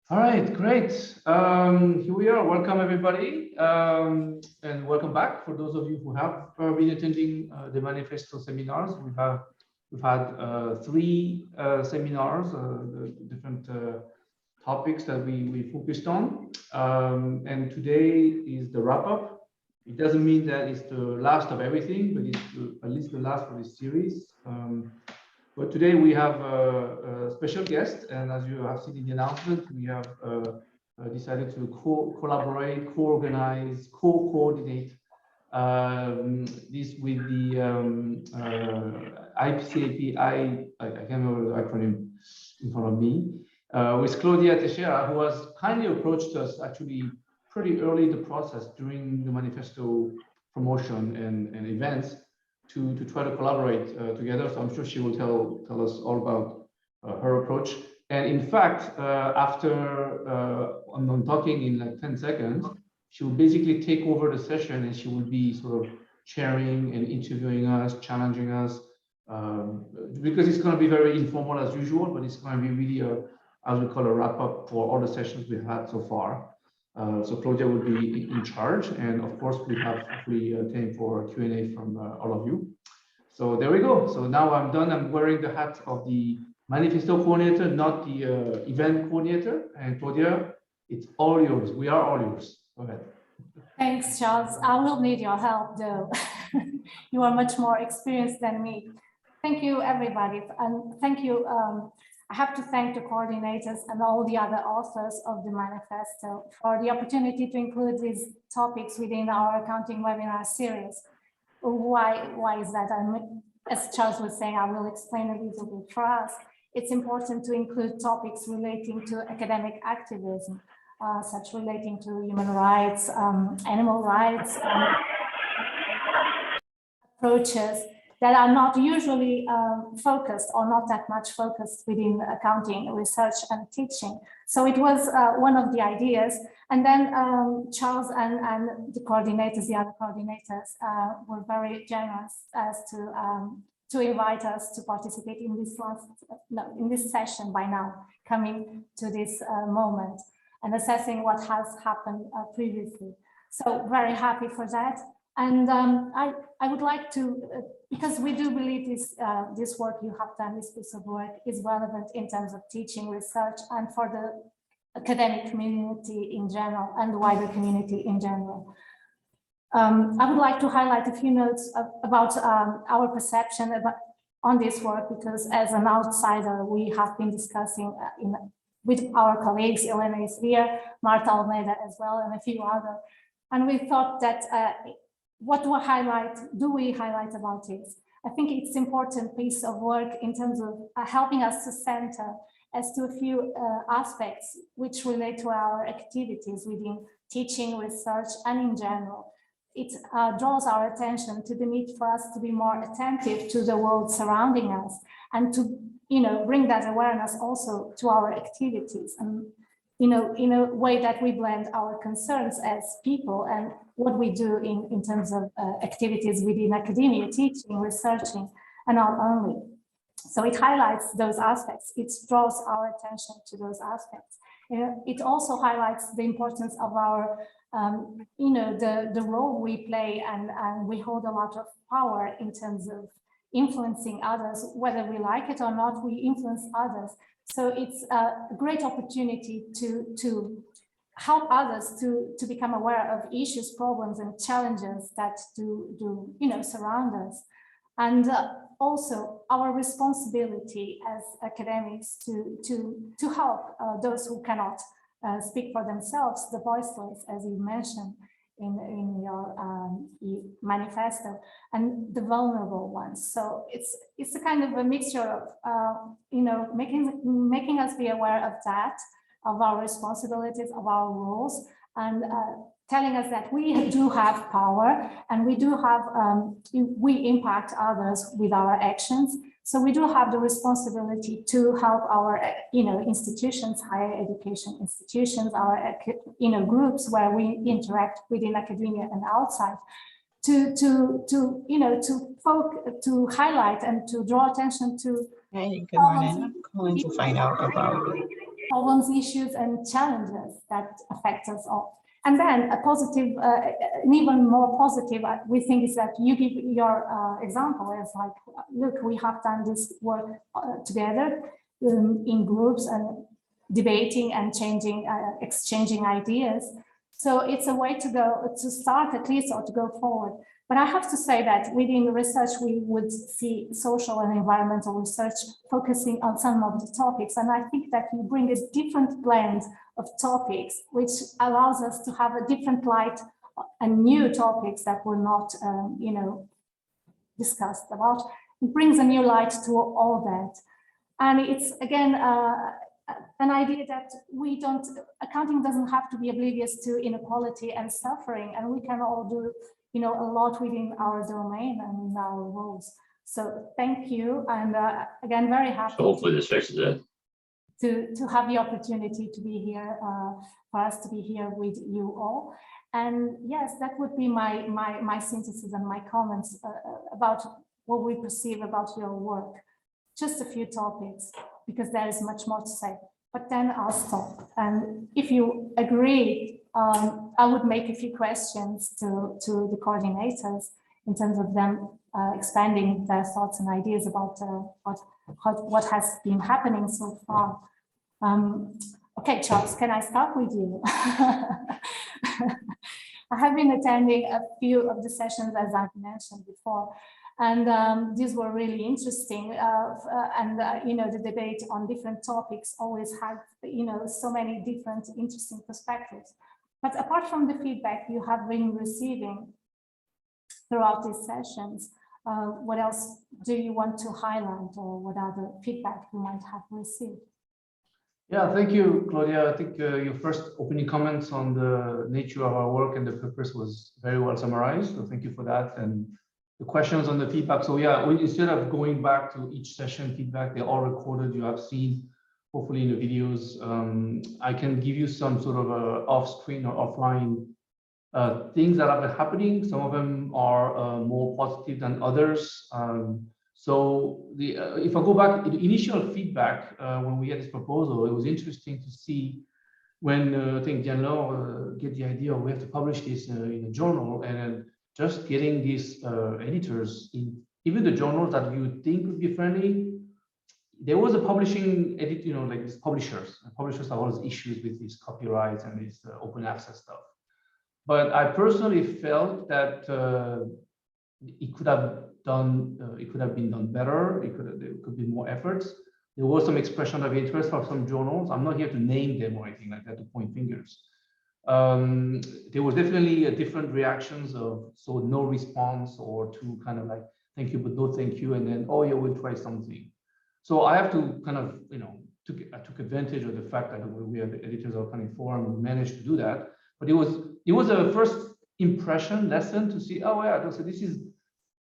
All right, great. Here we are. Welcome, everybody, and welcome back. For those of you who have been attending the Manifesto seminars, we've had three seminars, the different topics that we focused on, and today is the wrap up. It doesn't mean that it's the last of everything, but it's at least the last for this series. But today we have a special guest, and as you have seen in the announcement, we have decided to collaborate, co-organize, co-coordinate this with the IPCAP, I can't remember the acronym in front of me, with Claudia Teixeira, who has kindly approached us actually pretty early in the process during the Manifesto promotion and events to try to collaborate together. So I'm sure she will tell us all about her approach. And in fact, after I'm talking in like 10 seconds, she will basically take over the session and she will be sort of chairing and interviewing us, challenging us, because it's going to be very informal as usual, but it's going to be really as we call a wrap up for all the sessions we've had so far. So Claudia will be in charge, and of course we have hopefully time for Q&A from all of you. So there we go. So now I'm done. I'm wearing the hat of the Manifesto coordinator, not the event coordinator. And Claudia, it's all yours. We are all yours. Go ahead. Thanks, Charles. I will need your help, though. You are much more experienced than me. Thank you, everybody, and thank you. I have to thank the coordinators and all the other authors of the manifesto for the opportunity to include these topics within our accounting webinar series. Why is that? As Charles was saying, I will explain a little bit for us. It's important to include topics relating to academic activism, such relating to human rights, animal rights, approaches that are not usually focused or not that much focused within accounting research and teaching. So it was one of the ideas. And then Charles and the coordinators, the other coordinators, were very generous as to invite us to participate in this session by now, coming to this moment and assessing what has happened previously. So very happy for that. And I would like to, because we do believe this work you have done, this piece of work is relevant in terms of teaching, research, and for the academic community in general and the wider community in general. I would like to highlight a few notes about our perception on this work, because as an outsider, we have been discussing with our colleagues, Elena is here, Marta Almeida as well, and a few others. And we thought that what do we highlight about it? I think it's an important piece of work in terms of helping us to center as to a few aspects which relate to our activities within teaching, research, and in general. It draws our attention to the need for us to be more attentive to the world surrounding us and to, bring that awareness also to our activities, and in a way that we blend our concerns as people and what we do in terms of activities within academia, teaching, researching, and not only. So it highlights those aspects. It draws our attention to those aspects. It also highlights the importance of our, the role we play, and we hold a lot of power in terms of influencing others, whether we like it or not, we influence others. So it's a great opportunity to help others to become aware of issues, problems, and challenges that do surround us, and also our responsibility as academics to help those who cannot speak for themselves, the voiceless, as you mentioned in your manifesto, and the vulnerable ones. So it's a kind of a mixture of making us be aware of that, of our responsibilities, of our roles, and telling us that we do have power, and we do have we impact others with our actions. So we do have the responsibility to help our institutions, higher education institutions, our groups where we interact within academia and outside, to highlight and to draw attention to. Hey, good morning. I'm calling to find out about problems, issues, and challenges that affect us all. And then a positive, an even more positive, we think, is that you give your example as like, look, we have done this work together in groups and debating and changing, exchanging ideas. So it's a way to go, to start at least, or to go forward. But I have to say that within research, we would see social and environmental research focusing on some of the topics. And I think that you bring a different blend of topics, which allows us to have a different light and new topics that were not, you know, discussed about. It brings a new light to all that. And it's, again, an idea that we don't, accounting doesn't have to be oblivious to inequality and suffering, and we can all do, you know, a lot within our domain and in our roles. So thank you, and again, very happy. So hopefully this fixes it. To have the opportunity to be here, for us to be here with you all. And yes, that would be my synthesis and my comments about what we perceive about your work. Just a few topics, because there is much more to say, but then I'll stop. And if you agree, I would make a few questions to the coordinators in terms of them expanding their thoughts and ideas about what has been happening so far. Okay, Charles, can I start with you? I have been attending a few of the sessions, as I've mentioned before, and these were really interesting. You know, the debate on different topics always had, you know, so many different interesting perspectives. But apart from the feedback you have been receiving throughout these sessions, what else do you want to highlight, or what other feedback you might have received? Yeah, thank you, Claudia. I think your first opening comments on the nature of our work and the purpose was very well summarized. So thank you for that. And the questions on the feedback. So yeah, instead of going back to each session feedback, they're all recorded. You have seen, hopefully, in the videos. I can give you some sort of off-screen or offline things that have been happening. Some of them are more positive than others. So if I go back, the initial feedback when we had this proposal, it was interesting to see when I think Jianlo get the idea we have to publish this in a journal, and just getting these editors in even the journals that you would think would be friendly. There was a publishing edit, you know, like these publishers. Publishers have all these issues with these copyrights and this open access stuff. But I personally felt that it could have been done better. There could be more efforts. There was some expression of interest from some journals. I'm not here to name them or anything like that, to point fingers. There was definitely different reactions of no response, or to kind of like thank you but no thank you, and then oh yeah, we'll try something. So I have to kind of, you know, I took advantage of the fact that we have the editors of Accounting Forum and we managed to do that. But it was a first impression lesson to see, oh yeah, so this is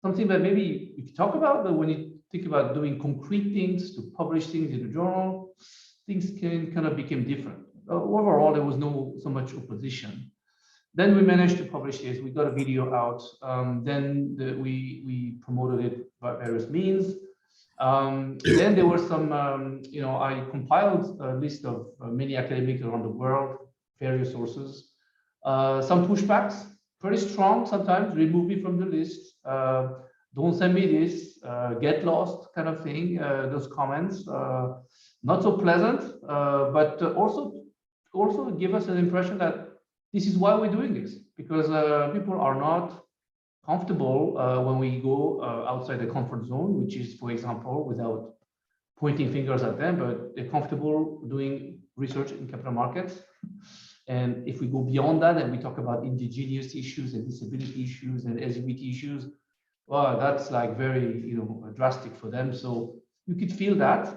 something that maybe if you talk about, but when you think about doing concrete things to publish things in a journal, things can kind of become different. Overall, there was no so much opposition. Then we managed to publish this. We got a video out. Then we promoted it by various means. Then there were some, you know, I compiled a list of many academics around the world, various sources. Some pushbacks, pretty strong sometimes. Remove me from the list. Don't send me this. Get lost, kind of thing. Those comments, not so pleasant, but also give us an impression that this is why we're doing this, because people are not comfortable when we go outside the comfort zone, which is, for example, without pointing fingers at them, but they're comfortable doing research in capital markets. And if we go beyond that and we talk about indigenous issues and disability issues and LGBT issues, well, that's like very, you know, drastic for them. So you could feel that.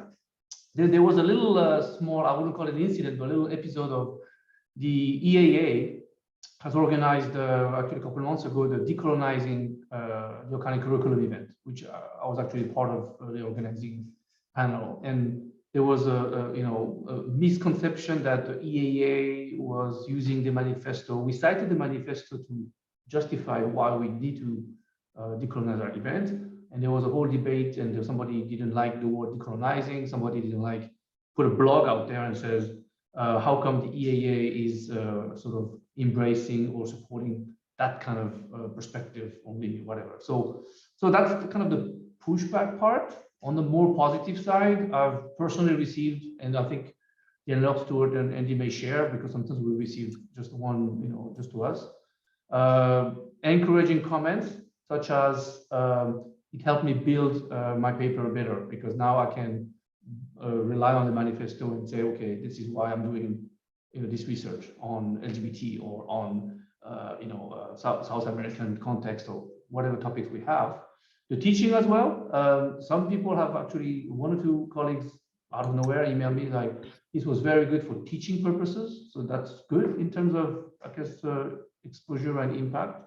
There was a little small, I wouldn't call it an incident, but a little episode of the EAA has organized actually a couple of months ago the Decolonizing the Accounting Curriculum event, which I was actually part of the organizing panel. And there was a misconception that the EAA was using the manifesto. We cited the manifesto to justify why we need to decolonize our event. And there was a whole debate, and somebody didn't like the word decolonizing, somebody didn't like put a blog out there and says, how come the EAA is sort of embracing or supporting that kind of perspective only, whatever. So that's the kind of the pushback part. On the more positive side, I've personally received, and I think Love Stewart and Andy may share, because sometimes we receive just one, just to us, encouraging comments, such as it helped me build my paper better, because now I can rely on the manifesto and say, okay, this is why I'm doing this research on LGBT or on South American context or whatever topics we have. The teaching as well. Some people have actually, one or two colleagues out of nowhere email me like, this was very good for teaching purposes. So that's good in terms of, I guess, exposure and impact.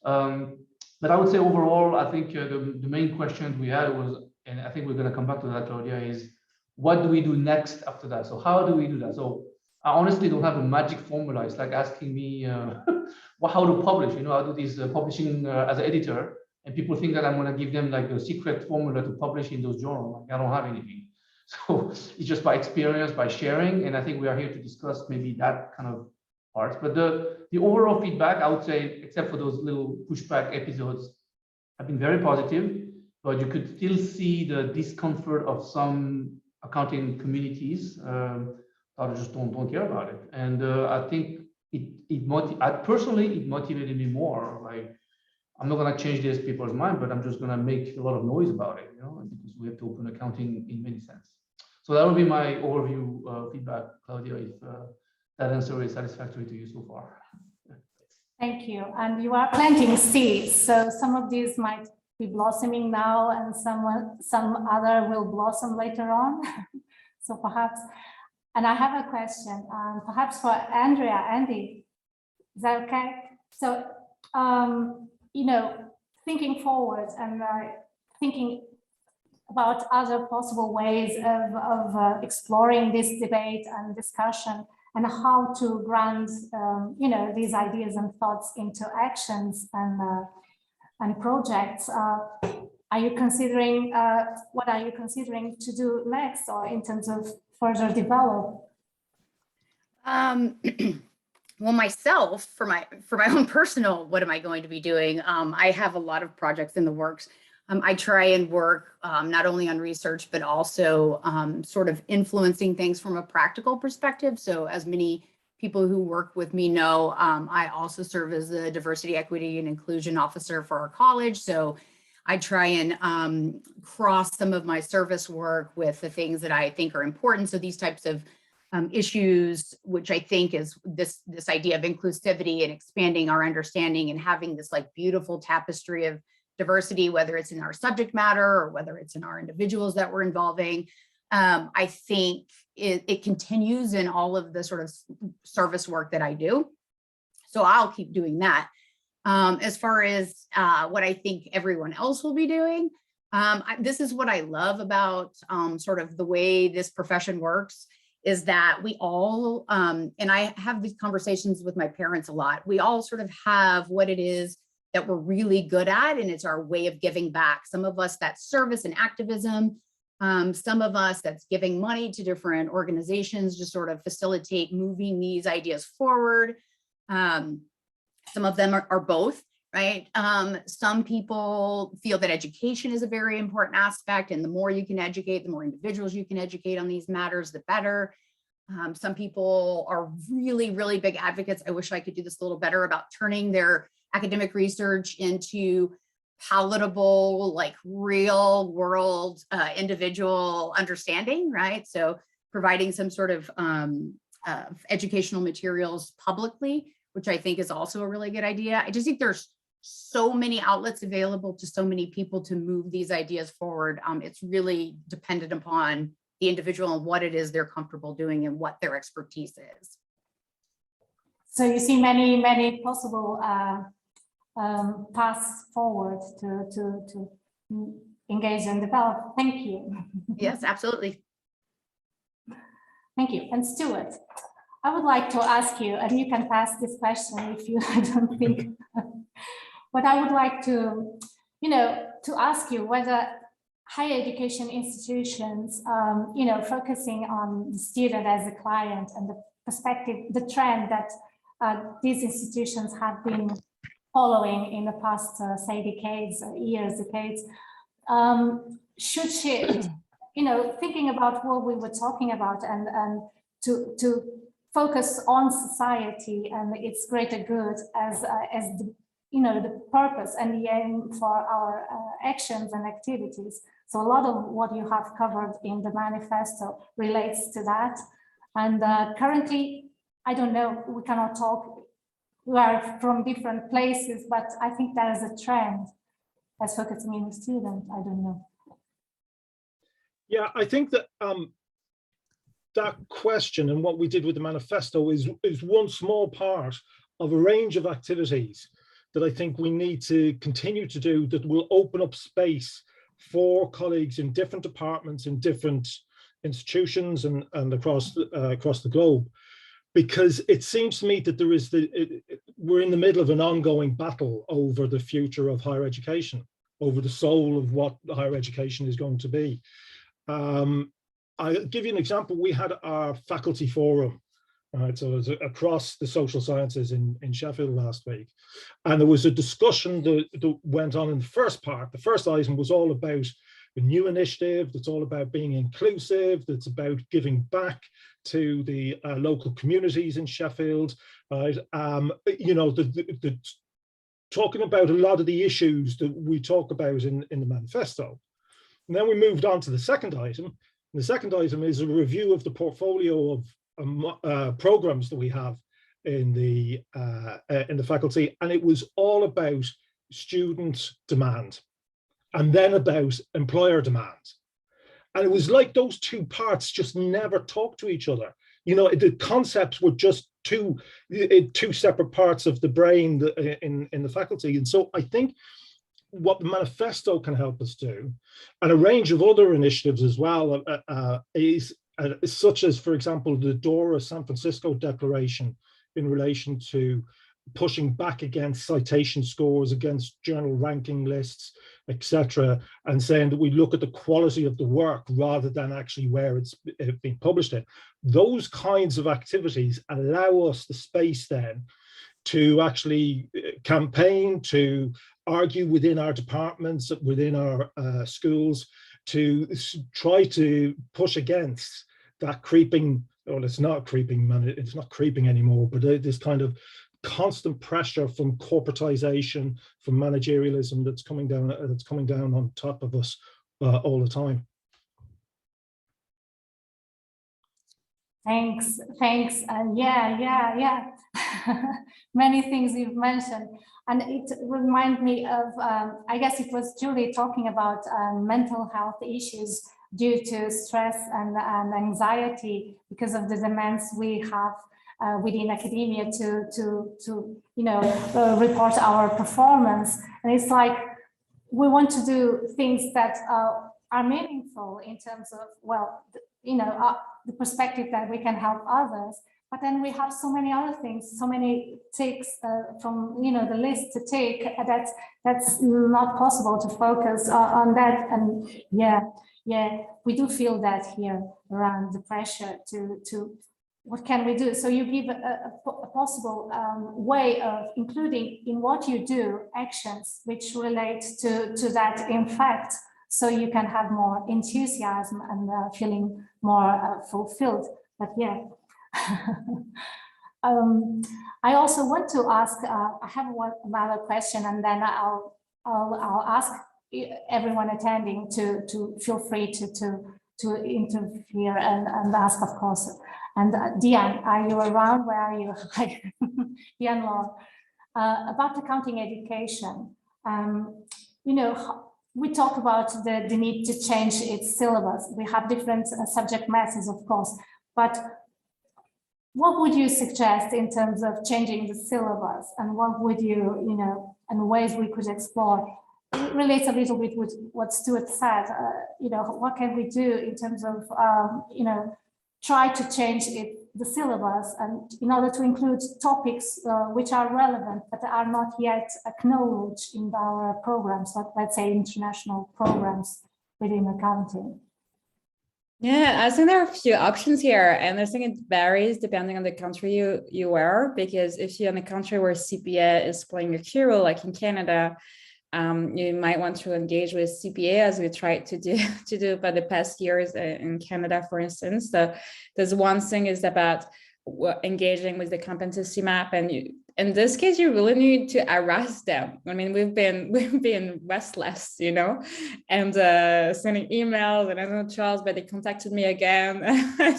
But I would say overall, I think the main question we had was, and I think we're going to come back to that, Claudia, is what do we do next after that? So how do we do that? So I honestly don't have a magic formula. It's like asking me how to publish. I do this publishing as an editor, and people think that I'm going to give them like a secret formula to publish in those journals. Like, I don't have anything. So it's just by experience, by sharing. And I think we are here to discuss maybe that kind of parts. But the overall feedback, I would say, except for those little pushback episodes, have been very positive. But you could still see the discomfort of some accounting communities that just don't care about it. And I think personally, it motivated me more. Like, I'm not going to change these people's mind, but I'm just going to make a lot of noise about it, because we have to open accounting in many sense. So that will be my overview feedback, Claudia, if that answer is satisfactory to you so far. Thank you. And you are planting seeds. So some of these might be blossoming now and some other will blossom later on. So perhaps, and I have a question, perhaps for Andy, is that okay? So, thinking forward and thinking about other possible ways of exploring this debate and discussion and how to ground, these ideas and thoughts into actions and projects. Are you considering, what are you considering to do next, or in terms of further develop? Well, myself, for my own personal, what am I going to be doing? I have a lot of projects in the works. I try and work not only on research, but also sort of influencing things from a practical perspective. So as many people who work with me know, I also serve as the diversity, equity, and inclusion officer for our college. So I try and cross some of my service work with the things that I think are important. So these types of issues, which I think is this idea of inclusivity and expanding our understanding and having this like beautiful tapestry of diversity, whether it's in our subject matter or whether it's in our individuals that we're involving. I think it continues in all of the sort of service work that I do. So I'll keep doing that. As far as what I think everyone else will be doing, this is what I love about sort of the way this profession works, is that we all, and I have these conversations with my parents a lot, we all sort of have what it is that we're really good at, and it's our way of giving back. Some of us, that's service and activism. Some of us, that's giving money to different organizations to sort of facilitate moving these ideas forward. Some of them are both, right? Some people feel that education is a very important aspect, and the more you can educate, the more individuals you can educate on these matters, the better. Some people are really, really big advocates. I wish I could do this a little better about turning their academic research into palatable, like real world individual understanding, right? So providing some sort of educational materials publicly, which I think is also a really good idea. I just think there's so many outlets available to so many people to move these ideas forward. It's really dependent upon the individual and what it is they're comfortable doing and what their expertise is. So you see many possible paths forward to engage and develop. Thank you. Yes, absolutely. Thank you. And Stuart, I would like to ask you, and you can pass this question if you I don't think, but I would like to, to ask you higher education institutions, focusing on the student as a client and the perspective, the trend that these institutions have been following in the past, say, decades, decades, should shift. Thinking about what we were talking about and to focus on society and its greater good as the purpose and the aim for our actions and activities. So a lot of what you have covered in the manifesto relates to that. And currently, I don't know, we cannot talk, we are from different places, but I think there is a trend as focusing on the student. I don't know. Yeah, I think that that question and what we did with the manifesto is one small part of a range of activities that I think we need to continue to do that will open up space for colleagues in different departments, in different institutions and across the globe. Because it seems to me that there is we're in the middle of an ongoing battle over the future of higher education, over the soul of what higher education is going to be. I'll give you an example. We had our faculty forum, so it was across the social sciences in Sheffield last week. And there was a discussion that went on in the first part. The first item was all about a new initiative that's all about being inclusive, that's about giving back to the local communities in Sheffield, right? Talking about a lot of the issues that we talk about in the manifesto. And then we moved on to the second item. And the second item is a review of the portfolio of programs that we have in the faculty, and it was all about student demand, and then about employer demand. And it was like those two parts just never talked to each other. The concepts were just two separate parts of the brain in the faculty. And so I think what the manifesto can help us do, and a range of other initiatives as well, is such as, for example, the DORA San Francisco Declaration in relation to pushing back against citation scores, against journal ranking lists, etc., and saying that we look at the quality of the work rather than actually where it's being published in. Those kinds of activities allow us the space then to actually campaign, to argue within our departments, within our schools, to try to push against that creeping, well, it's not creeping anymore, but this kind of constant pressure from corporatization, from managerialism that's coming down on top of us all the time. Thanks. And yeah. Many things you've mentioned. And it reminds me of, I guess it was Julie talking about mental health issues due to stress and anxiety because of the demands we have within academia to report our performance. And it's like, we want to do things that are meaningful in terms of, well, the perspective that we can help others, but then we have so many other things, so many takes from the list to take that's not possible to focus on that. And yeah, we do feel that here around the pressure to what can we do? So you give a possible way of including in what you do actions which relate to that in fact, so you can have more enthusiasm and feeling more fulfilled. But yeah, I also want to ask, I have another question, and then I'll ask everyone attending to feel free to interfere and ask, of course. And Diane, are you around? Where are you? Diane Law. About accounting education, we talk about the need to change its syllabus. We have different subject matters, of course, but what would you suggest in terms of changing the syllabus, and what would you, and ways we could explore? It relates a little bit with what Stuart said. What can we do in terms of, try to change the syllabus, and in order to include topics which are relevant but are not yet acknowledged in our programs, let's say international programs. within accounting? Yeah, I think there are a few options here, and I think it varies depending on the country you are, because if you're in a country where CPA is playing a key role, like in Canada, you might want to engage with CPA, as we tried to do for the past years in Canada, for instance. So there's one thing is about engaging with the competency map, and in this case, you really need to harass them. I mean, we've been restless, you know, and sending emails, and I don't know Charles, but they contacted me again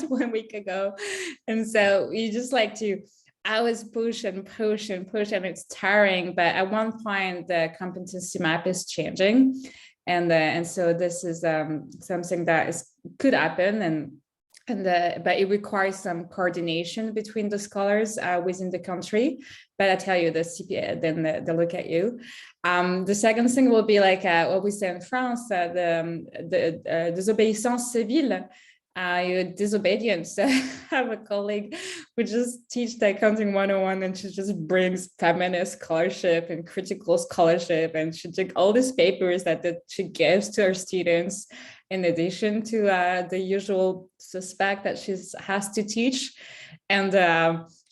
1 week ago, and so you just like to always push and push and push, and it's tiring. But at one point, the competency map is changing, and so this is something that could happen, but it requires some coordination between the scholars within the country. But I tell you, the CPA, then they look at you. The second thing will be like what we say in France, the désobéissance civile, your disobedience. I have a colleague who just teach the accounting 101, and she just brings feminist scholarship and critical scholarship, and she took all these papers that she gives to her students, in addition to the usual suspect that she has to teach, and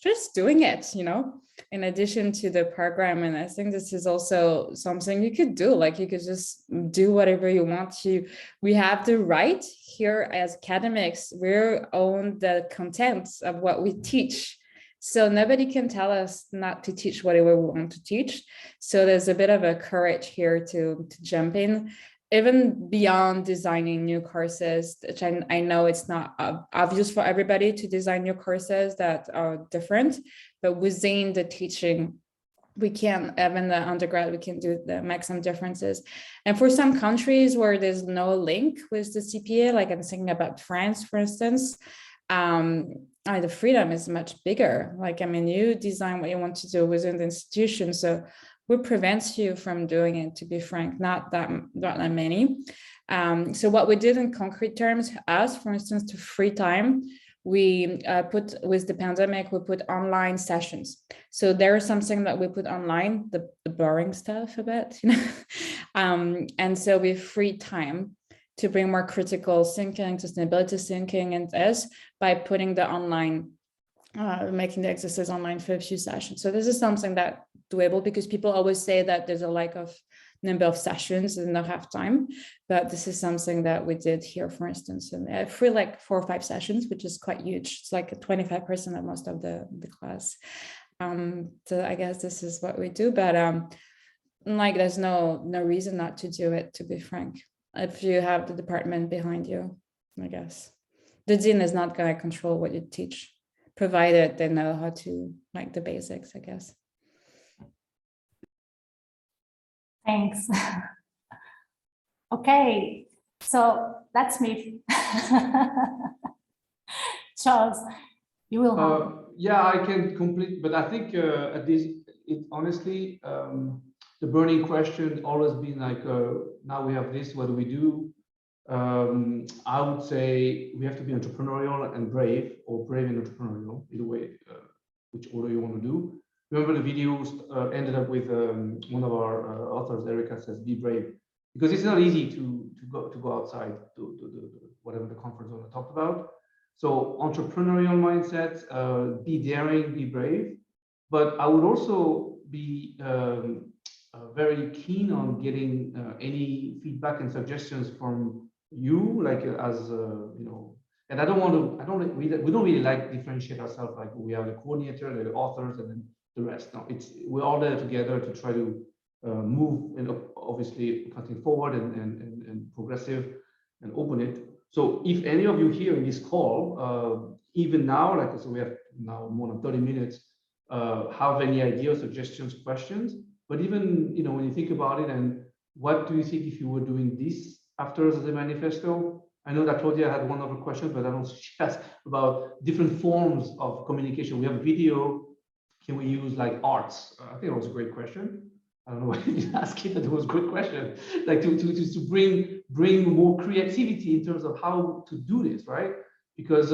just doing it, you know, in addition to the program. And I think this is also something you could do, like you could just do whatever you want to. We have the right here as academics, we own the contents of what we teach. So nobody can tell us not to teach whatever we want to teach. So there's a bit of a courage here to jump in, even beyond designing new courses, which I know it's not obvious for everybody to design new courses that are different, but within the teaching, we can, even the undergrad, we can make some differences. And for some countries where there's no link with the CPA, like I'm thinking about France, for instance, the freedom is much bigger. Like, I mean, you design what you want to do within the institution. So what prevents you from doing it, to be frank? Not that many. So what we did in concrete terms, us, for instance, to free time, we put, with the pandemic, we put online sessions. So there is something that we put online, the boring stuff a bit, you know? And so we free time to bring more critical thinking, sustainability thinking, and this by putting the online, making the exercise online for a few sessions. So this is something that doable, because people always say that there's a lack of number of sessions and not have time, but this is something that we did here, for instance, and free like 4 or 5 sessions, which is quite huge. It's like 25% of most of the class. So I guess this is what we do, but like there's no reason not to do it, to be frank, if you have the department behind you. I guess the dean is not going to control what you teach, provided they know how to, like, the basics, I guess. Thanks. Okay, so that's me. Charles, you will have. Yeah, I can complete, but I think at this, honestly, the burning question always been like, now we have this, what do we do? I would say we have to be entrepreneurial and brave, or brave and entrepreneurial, either way, which order you want to do. Remember the videos ended up with one of our authors, Erica, says, be brave, because it's not easy to go outside to whatever the conference owner talked about. So entrepreneurial mindset, be daring, be brave. But I would also be very keen on getting any feedback and suggestions from you, like as you know. And I don't want to. We don't really like differentiate ourselves. Like we have the coordinator, the authors, and then the rest. No, we're all there together to try to move, and obviously cutting forward and progressive and open it. So if any of you here in this call, even now, like, so we have now more than 30 minutes, have any ideas, suggestions, questions, but even, you know, when you think about it, and what do you think if you were doing this after the manifesto? I know that Claudia had one other question, but I don't think she asked about different forms of communication. We have video. Can we use like arts? I think it was a great question. I don't know why you didn't ask it, but it was a good question. Like to bring more creativity in terms of how to do this, right? Because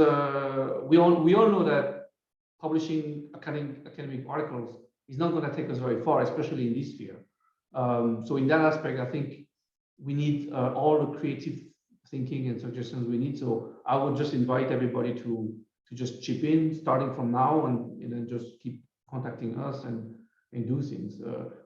we all know that publishing academic articles is not going to take us very far, especially in this sphere. So in that aspect, I think we need all the creative thinking and suggestions we need. So I would just invite everybody to just chip in, starting from now, and then just keep contacting us and do things.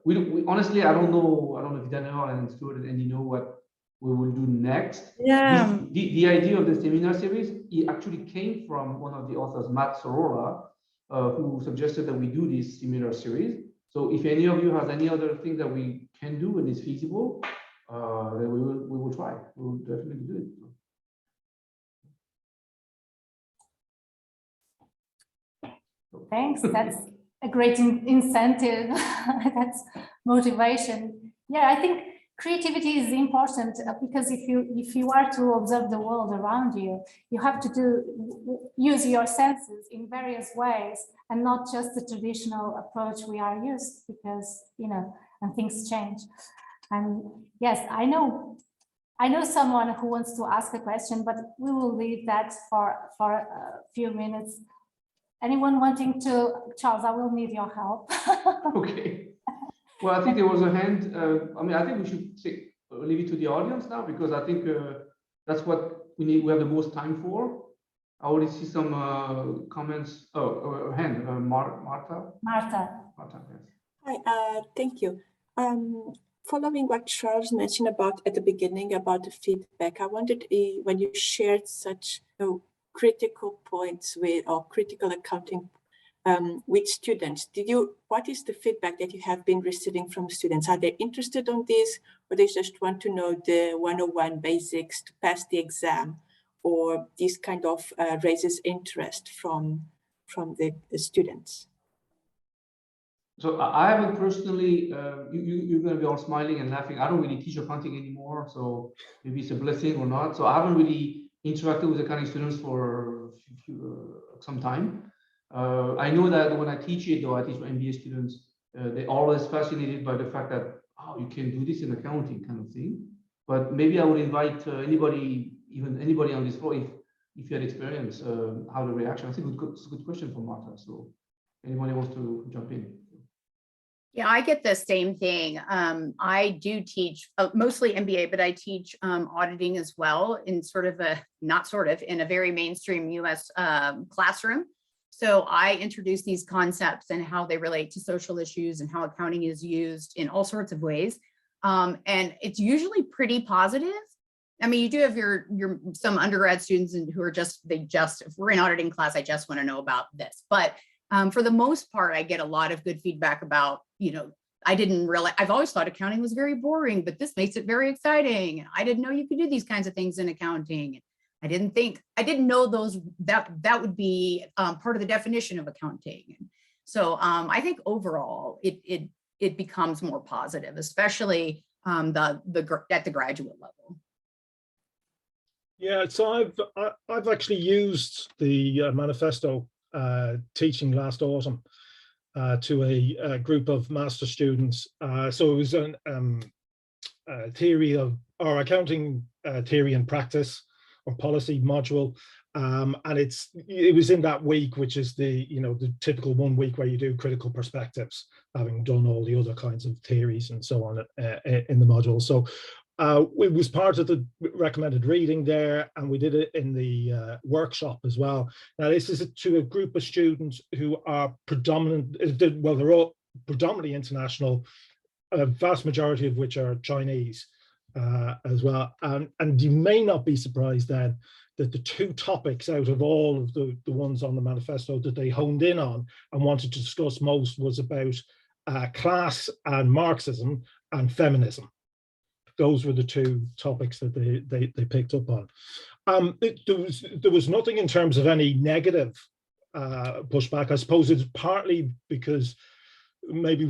We honestly, I don't know if Daniel and Stuart and Andy know what we will do next. Yeah. The idea of the seminar series, it actually came from one of the authors, Matt Sorolla, who suggested that we do this seminar series. So if any of you has any other thing that we can do and is feasible, then we will try. We will definitely do it. Thanks. That's a great incentive. That's motivation. Yeah, I think creativity is important because if you are to observe the world around you, you have to use your senses in various ways and not just the traditional approach we are used, because and things change. And yes, I know someone who wants to ask a question, but we will leave that for a few minutes. Anyone wanting to? Charles, I will need your help. Okay. Well, I think there was a hand. I think we should leave it to the audience now, because I think that's what we need. We have the most time for. I already see some comments. Oh, a hand, Martha. Martha. Yes. Hi, thank you. Following what Charles mentioned at the beginning about the feedback, I wondered when you shared such critical points or critical accounting with students, what is the feedback that you have been receiving from students? Are they interested on this, or they just want to know the 101 basics to pass the exam, or this kind of raises interest from the students? So I haven't personally, you're going to be all smiling and laughing. I don't really teach accounting anymore, so maybe it's a blessing or not. So I haven't really interacted with accounting students for some time. I know that when I teach it, though, I teach MBA students, they're always fascinated by the fact that, oh, you can do this in accounting kind of thing. But maybe I would invite anybody, even anybody on this floor, if you had experience, how the reaction. I think it's a good question for Martha. So anybody wants to jump in? Yeah, I get the same thing. I do teach mostly MBA, but I teach auditing as well in in a very mainstream US classroom. So I introduce these concepts and how they relate to social issues and how accounting is used in all sorts of ways. And it's usually pretty positive. I mean, you do have your some undergrad students who are if we're in auditing class, I just want to know about this. But for the most part, I get a lot of good feedback about, I've always thought accounting was very boring, but this makes it very exciting. I didn't know you could do these kinds of things in accounting. I didn't know that would be part of the definition of accounting. So I think overall it becomes more positive, especially at the graduate level. Yeah, so I've actually used the manifesto teaching last autumn to a group of master students. So it was a theory of accounting theory and practice or policy module, and it was in that week, which is the typical 1 week where you do critical perspectives, having done all the other kinds of theories and so on in the module. So it was part of the recommended reading there, and we did it in the workshop as well. Now, this is to a group of students who are they're all predominantly international, a vast majority of which are Chinese as well. And you may not be surprised then that the 2 topics out of all of the ones on the manifesto that they honed in on and wanted to discuss most was about class and Marxism and feminism. Those were the 2 topics that they picked up on. There was nothing in terms of any negative pushback. I suppose it's partly because maybe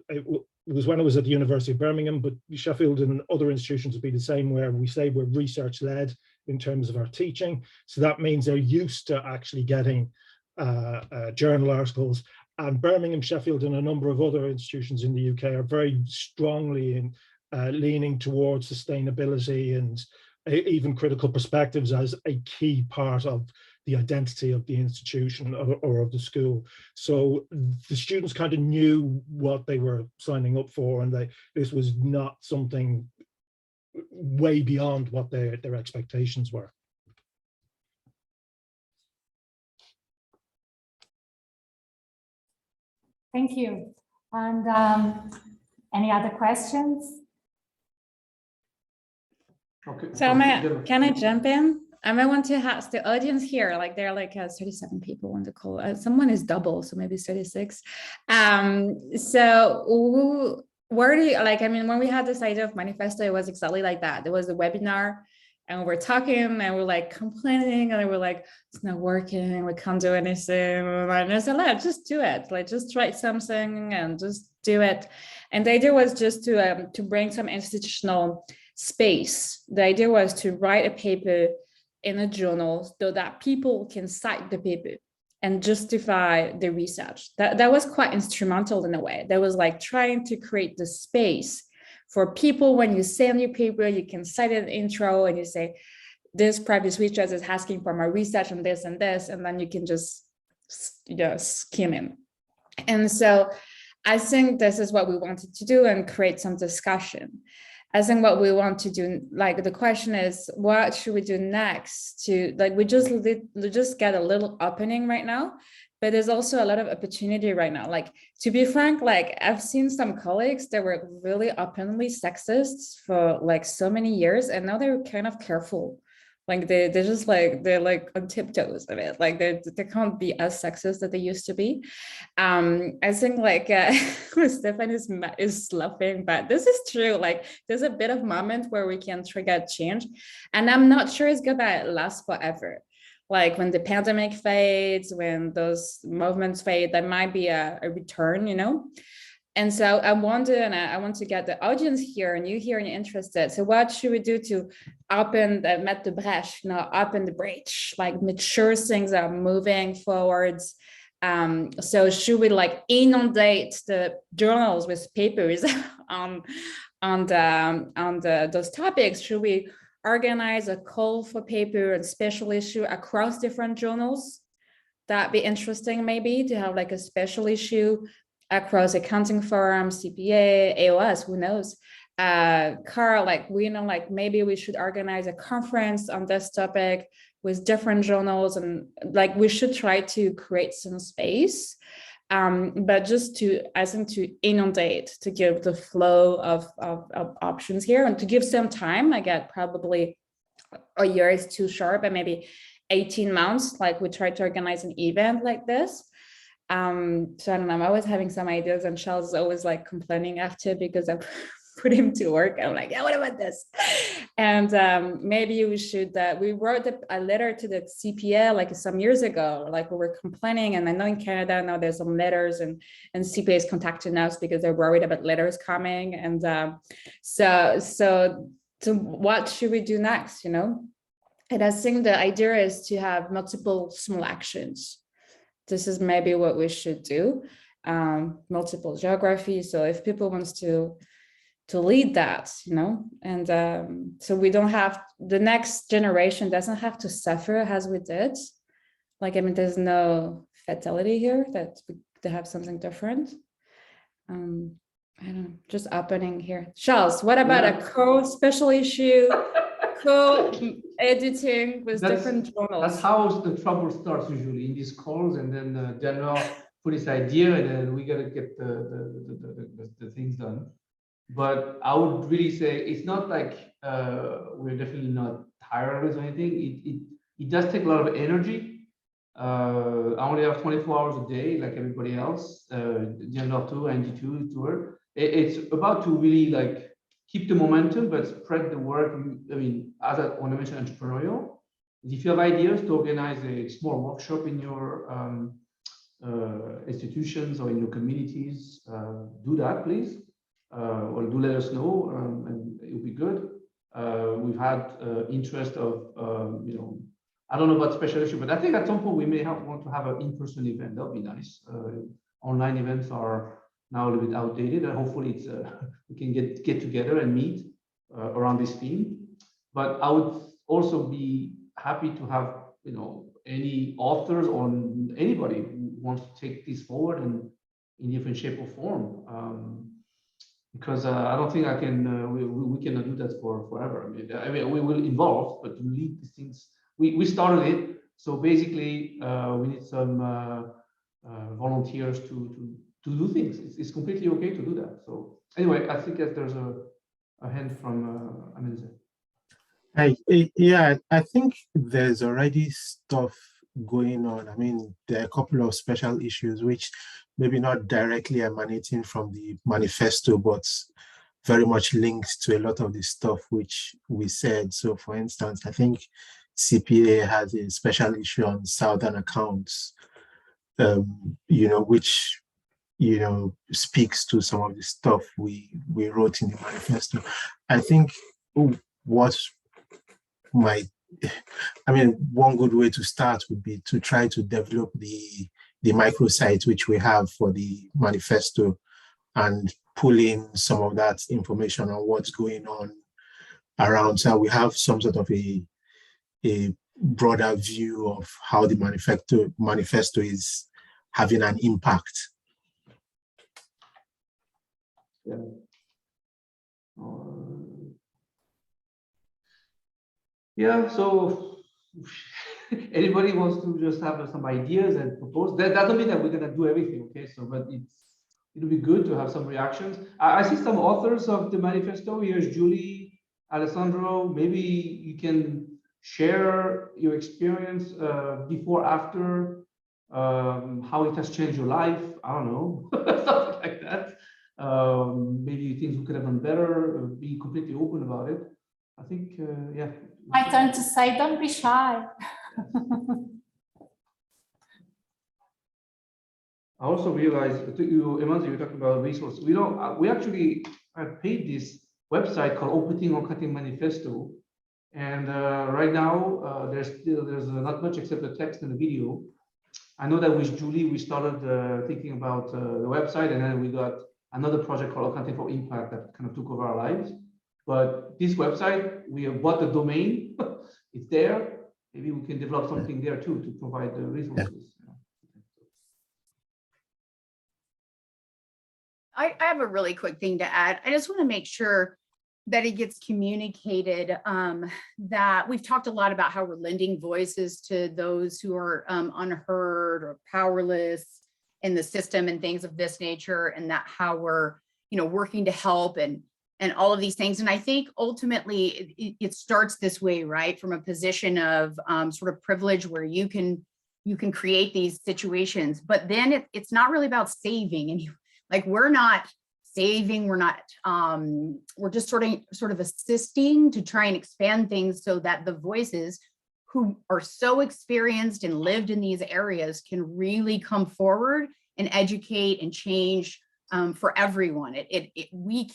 it was when I was at the University of Birmingham, but Sheffield and other institutions would be the same, where we say we're research led in terms of our teaching. So that means they're used to actually getting journal articles. And Birmingham, Sheffield, and a number of other institutions in the UK are very strongly leaning towards sustainability and even critical perspectives as a key part of the identity of the institution or of the school. So the students kind of knew what they were signing up for, and this was not something way beyond what their expectations were. Thank you. And any other questions? Okay. So can I jump in? I might want to ask the audience here, like there are like 37 people on the call. Someone is double, so maybe 36. So where do you, like, I mean, when we had this idea of Manifesto, it was exactly like that. There was a webinar and we're talking and we're like complaining and we're like, it's not working, we can't do anything. And I said, like, just do it. Like, just try something and just do it. And the idea was just to bring some institutional space. The idea was to write a paper in a journal so that people can cite the paper and justify the research. That was quite instrumental in a way. That was like trying to create the space for people. When you send your paper, you can cite an intro and you say, this private research is asking for my research on this, and then you can just, you know, skim in. And so I think this is what we wanted to do and create some discussion. I think what we want to do, like the question is, what should we do next to, like, we just get a little opening right now, but there's also a lot of opportunity right now. Like, to be frank, like I've seen some colleagues that were really openly sexist for like so many years, and now they're kind of careful. Like they're just like, they're like on tiptoes of it. Like they can't be as sexist as they used to be. I think like Stefan is laughing, but this is true. Like there's a bit of moment where we can trigger change, and I'm not sure it's gonna last forever. Like when the pandemic fades, when those movements fade, there might be a return, you know? And so I wonder, and I want to get the audience here and you here and you're interested. So what should we do to open the mettre de brèche, you know, open the breach, like make sure things are moving forwards? So should we like inundate the journals with papers on those topics? Should we organize a call for paper and special issue across different journals? That'd be interesting, maybe, to have like a special issue across accounting forum, CPA, AOS, who knows? Carl, like, we know, like maybe we should organize a conference on this topic with different journals, and like we should try to create some space, but just to, I think, to inundate, to give the flow of options here, and to give some time. I get probably a year is too short, but maybe 18 months, like we try to organize an event like this. So I don't know, I'm always having some ideas, and Charles is always like complaining after because I've put him to work. I'm like, yeah, what about this? And maybe we should, we wrote a letter to the CPA like some years ago, like we were complaining. And I know in Canada now there's some letters, and CPA is contacting us because they're worried about letters coming. And so what should we do next, you know? And I think the idea is to have multiple small actions. This is maybe what we should do, multiple geography. So if people wants to lead that, you know, and so we don't have, the next generation doesn't have to suffer as we did. Like, I mean, there's no fatality here, that they have something different. I don't know, just opening here. Charles, what about a co-special issue, co-editing with different journals? That's how the trouble starts usually in these calls, and then General put his idea, and then we gotta get the things done. But I would really say it's not like we're definitely not tireless or anything. It does take a lot of energy. I only have 24 hours a day, like everybody else. General too, Angie too, to her. It's about to really like keep the momentum, but spread the work. I mean, as I want to mention, entrepreneurial. If you have ideas to organize a small workshop in your institutions or in your communities, do that, please. Or do let us know, and it will be good. We've had interest of, you know, I don't know about special issue, but I think at some point we may want to have an in-person event. That would be nice. Online events are now a little bit outdated, and hopefully it's we can get together and meet around this theme. But I would also be happy to have, you know, any authors or anybody who wants to take this forward and in different shape or form. because I don't think I can. We cannot do that for forever. I mean, we will evolve, but to lead these things, we started it. So basically, we need some volunteers to do things. It's completely okay to do that. So anyway, I think that there's a hand from Amenze. Yeah, I think there's already stuff going on. I mean, there are a couple of special issues which maybe not directly emanating from the manifesto, but very much linked to a lot of the stuff which we said. So for instance, I think CPA has a special issue on Southern accounts, which, speaks to some of the stuff we wrote in the manifesto. I think one good way to start would be to try to develop the microsite which we have for the manifesto and pull in some of that information on what's going on around. So we have some sort of a broader view of how the manifesto is having an impact. Yeah. Yeah, so anybody wants to just have some ideas and propose, that doesn't mean that we're going to do everything, okay? So, but it'll be good to have some reactions. I see some authors of the manifesto. Here's Julie, Alessandro. Maybe you can share your experience before, after, how it has changed your life. I don't know, something like that. Maybe things we could have done better. Be completely open about it. I think, yeah. My turn to say, don't be shy. I also realized, Emanzi, you talked about resources. We actually have paid this website called OpenAccountingManifesto, and right now there's not much except the text and the video. I know that with Julie we started thinking about the website, and then we got another project called Accounting for Impact that kind of took over our lives. But this website, we have bought the domain. It's there. Maybe we can develop something there too to provide the resources. I have a really quick thing to add. I just want to make sure that it gets communicated that we've talked a lot about how we're lending voices to those who are unheard or powerless in the system and things of this nature, and that how we're working to help and all of these things. And I think ultimately it starts this way, right? From a position of sort of privilege where you can create these situations, but then it's not really about saving. And like, we're not saving, we're just sort of assisting to try and expand things so that the voices who are so experienced and lived in these areas can really come forward and educate and change for everyone. We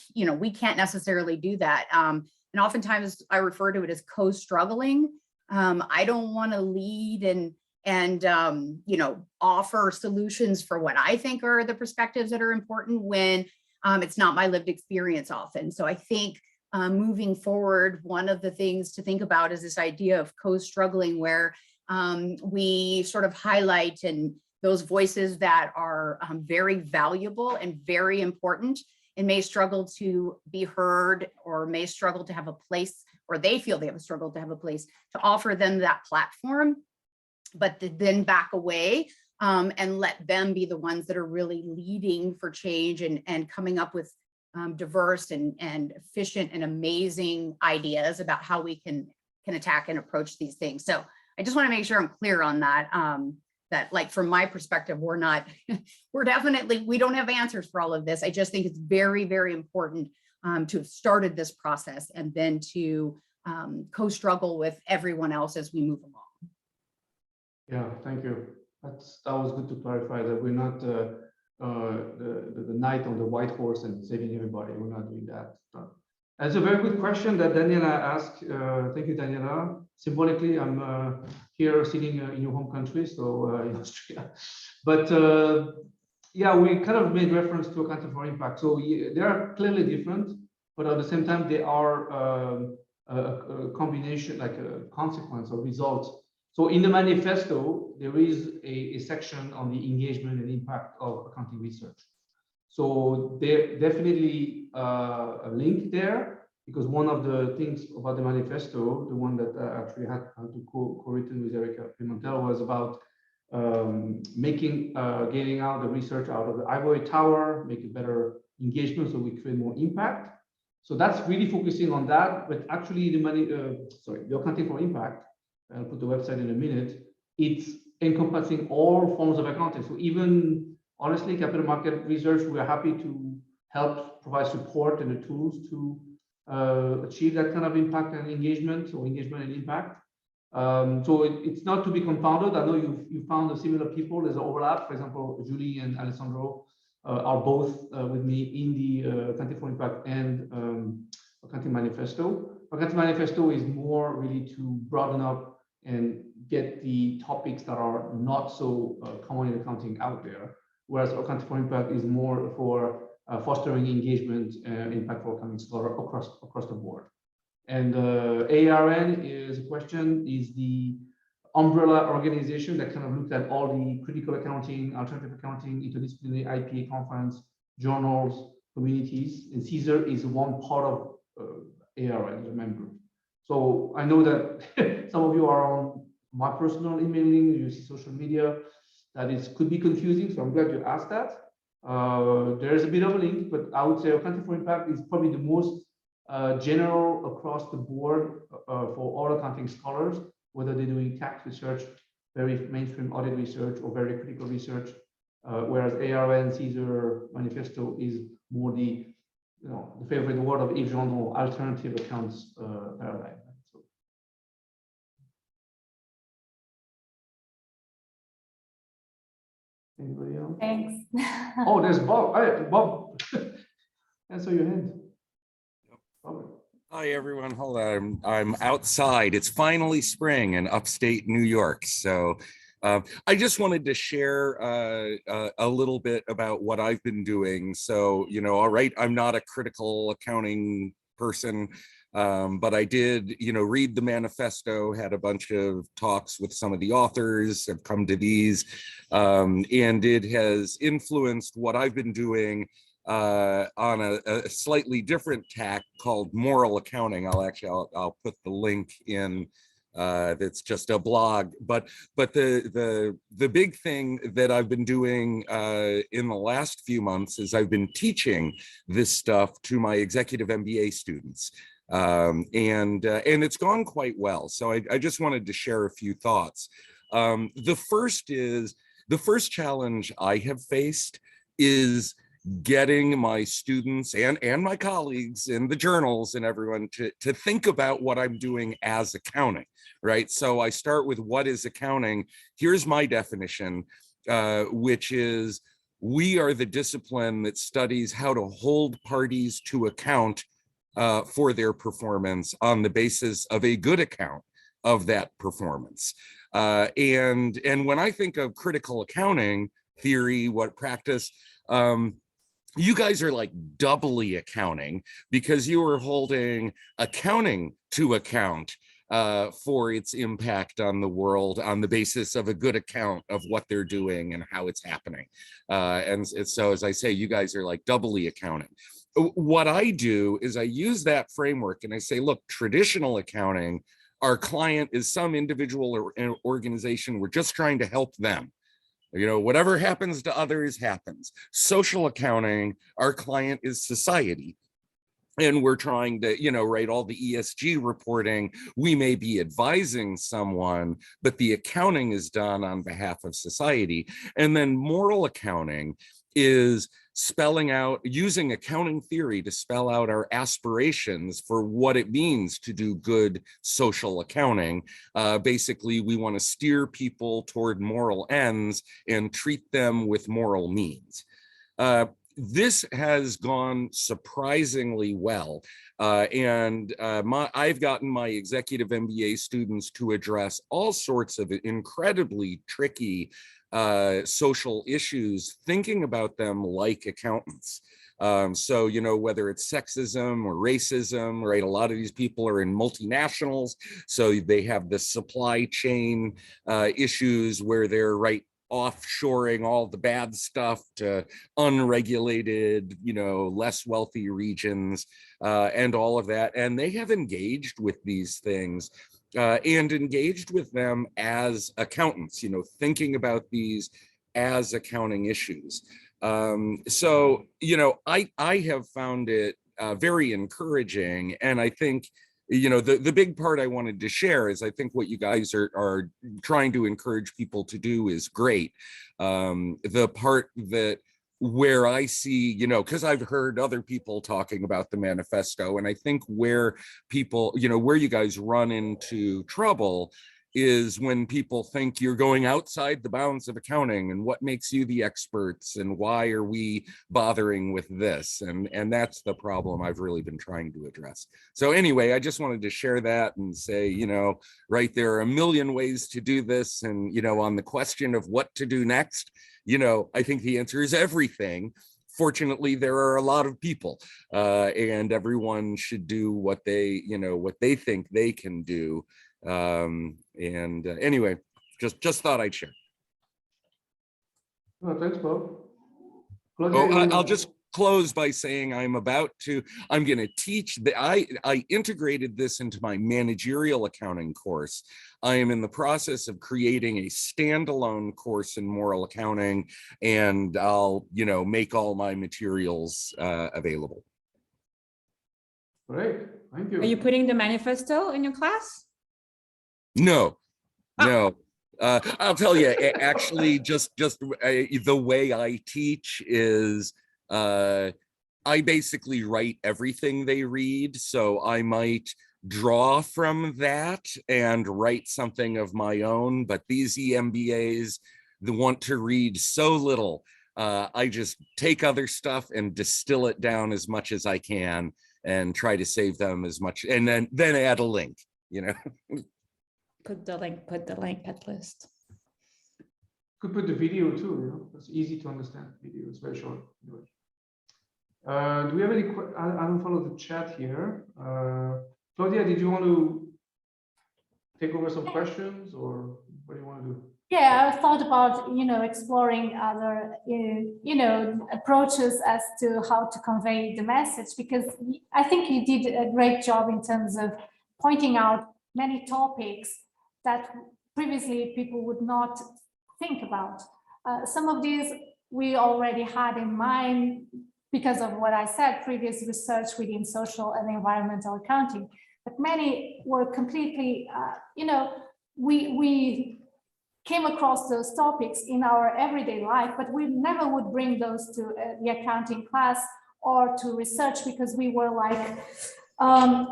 can't necessarily do that. And oftentimes I refer to it as co-struggling. I don't want to lead and offer solutions for what I think are the perspectives that are important when it's not my lived experience often. So I think moving forward, one of the things to think about is this idea of co-struggling, where we sort of highlight and those voices that are very valuable and very important and may struggle to be heard, or may struggle to have a place, or they feel they have a struggle to have a place, to offer them that platform, but then back away and let them be the ones that are really leading for change and coming up with diverse and efficient and amazing ideas about how we can attack and approach these things. So I just want to make sure I'm clear on that. That, like, from my perspective, we don't have answers for all of this. I just think it's very, very important to have started this process and then to co-struggle with everyone else as we move along. Yeah, thank you. That was good to clarify that we're not the knight on the white horse and saving everybody. We're not doing that. That's a very good question that Daniela asked. Thank you, Daniela. Symbolically, I'm here sitting in your home country, so in Austria. But yeah, we kind of made reference to Accounting for Impact. So they are clearly different, but at the same time, they are a combination, like a consequence or result. So in the manifesto, there is a section on the engagement and impact of accounting research. So there definitely a link there, because one of the things about the manifesto, the one that actually had to co-written with Erica Pimentel, was about getting out the research out of the ivory tower, make it better engagement so we create more impact. So that's really focusing on that. But actually the accounting for impact, I'll put the website in a minute, it's encompassing all forms of accounting. So even honestly, capital market research, we are happy to help provide support and the tools to achieve that kind of impact and engagement, or engagement and impact. So it's not to be confounded. I know you found a similar people. There's an overlap. For example, Julie and Alessandro are both with me in the Accounting for Impact and Accounting Manifesto. Accounting Manifesto is more really to broaden up and get the topics that are not so common in accounting out there, whereas Accounting for Impact is more for fostering engagement and impact for accounting scholar across the board. And ARN is the umbrella organization that kind of looked at all the critical accounting, alternative accounting, interdisciplinary IPA conference, journals, communities, and CSER is one part of ARN as a member. So I know that some of you are on my personal emailing, you see social media, could be confusing, so I'm glad you asked that. There is a bit of a link, but I would say Accounting for Impact is probably the most general across the board for all accounting scholars, whether they're doing tax research, very mainstream audit research, or very critical research, whereas ARN, CSER, Manifesto is more the favorite word of Yves Gendron, alternative accounts paradigm. So. Anybody else? Thanks. Oh, there's Bob. All right, Bob, answer your hand. Hi, everyone. Hold on. I'm outside. It's finally spring in upstate New York. So I just wanted to share a little bit about what I've been doing. So, all right, I'm not a critical accounting person, but I did, read the manifesto, had a bunch of talks with some of the authors, have come to these, and it has influenced what I've been doing on a slightly different tack called moral accounting. I'll put the link in. That's just a blog, but the big thing that I've been doing in the last few months is I've been teaching this stuff to my executive MBA students, and it's gone quite well. So I just wanted to share a few thoughts. The first challenge I have faced is getting my students and my colleagues in the journals and everyone to think about what I'm doing as accounting, right? So I start with what is accounting. Here's my definition, which is we are the discipline that studies how to hold parties to account for their performance on the basis of a good account of that performance. And when I think of critical accounting theory, what practice, you guys are like doubly accounting because you are holding accounting to account for its impact on the world on the basis of a good account of what they're doing and how it's happening. And so, as I say, you guys are like doubly accounting. What I do is I use that framework and I say, look, traditional accounting, our client is some individual or organization. We're just trying to help them. Whatever happens to others happens. Social accounting, our client is society. And we're trying to, write all the ESG reporting. We may be advising someone, but the accounting is done on behalf of society. And then moral accounting is spelling out, using accounting theory to spell out our aspirations for what it means to do good social accounting. Basically, we want to steer people toward moral ends and treat them with moral means. This has gone surprisingly well. I've gotten my executive MBA students to address all sorts of incredibly tricky social issues, thinking about them like accountants. So, whether it's sexism or racism, right? A lot of these people are in multinationals. So they have the supply chain issues where they're offshoring all the bad stuff to unregulated, less wealthy regions, and all of that. And they have engaged with these things and engaged with them as accountants, thinking about these as accounting issues. So, I have found it very encouraging. And I think, the big part I wanted to share is I think what you guys are trying to encourage people to do is great. The part that where I see, because I've heard other people talking about the manifesto, and I think where people, where you guys run into trouble is when people think you're going outside the bounds of accounting and what makes you the experts and why are we bothering with this, and that's the problem I've really been trying to address. So anyway, I just wanted to share that and say, right, there are a million ways to do this, and on the question of what to do next, I think the answer is everything. Fortunately, there are a lot of people, and everyone should do what they think they can do. Anyway, just thought I'd share. Oh, thanks, Bob. I'll just close by saying I'm going to teach I integrated this into my managerial accounting course. I am in the process of creating a standalone course in moral accounting, and I'll, make all my materials available. Great, thank you. Are you putting the manifesto in your class? No. I'll tell you, actually, just the way I teach is I basically write everything they read. So I might draw from that and write something of my own. But these EMBAs, they want to read so little. I just take other stuff and distill it down as much as I can and try to save them as much, and then add a link, Put the link at least. Could put the video too, it's easy to understand. Video is very short. Do we have any? I don't follow the chat here. Claudia, did you want to take over some questions, or what do you want to do? Yeah, I thought about, exploring other, approaches as to how to convey the message, because I think you did a great job in terms of pointing out many topics that previously people would not think about. Some of these we already had in mind because of what I said, previous research within social and environmental accounting, but many were completely, we came across those topics in our everyday life, but we never would bring those to the accounting class or to research, because we were like,